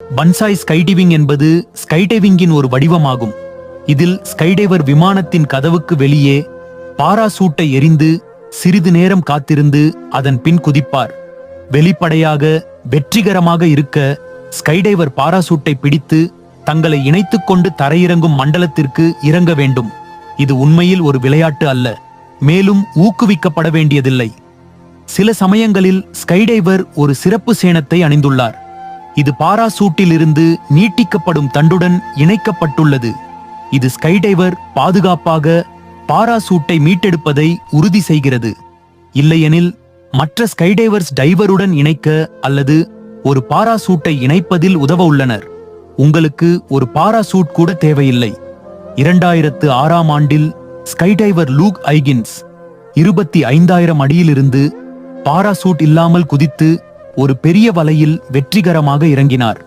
பன்சாய் skydiving என்பது ஸ்கைடைவிங்கின் ஒரு வடிவமாகும். இதில் ஸ்கைடைவர் விமானத்தின் கதவுக்கு வெளியே பாராசூட்டை எறிந்து சிறிது நேரம் காத்திருந்து அதன் பின் குதிப்பார். வெளிப்படையாக வெற்றிகரமாக இருக்க ஸ்கைடைவர் பாராசூட்டை பிடித்து தங்களை இணைத்துக் கொண்டு தரையிறங்கும் மண்டலத்திற்கு இறங்க வேண்டும். இது உண்மையில் ஒரு விளையாட்டு அல்ல, மேலும் ஊக்குவிக்கப்பட வேண்டியதில்லை. சில சமயங்களில் ஸ்கைடைவர் ஒரு சிறப்பு சேணத்தை அணிந்துள்ளார். இது பாராசூட்டில் இருந்து நீட்டிக்கப்படும் தண்டுடன் இணைக்கப்பட்டுள்ளது. இது ஸ்கைடைவர் பாதுகாப்பாக பாராசூட்டை மீட்டெடுப்பதை உறுதி செய்கிறது. இல்லையெனில் மற்ற ஸ்கைடைவர்ஸ் டைவருடன் இணைக்க அல்லது ஒரு பாராசூட்டை இணைப்பதில் உதவ உள்ளனர். உங்களுக்கு ஒரு பாராசூட் கூட தேவையில்லை. 2006ஆம் ஆண்டில் ஸ்கைடைவர் லூக் ஐகின்ஸ் 25,000 அடியிலிருந்து பாராசூட் இல்லாமல் குதித்து ஒரு பெரிய வலையில் வெற்றிகரமாக இறங்கினார்.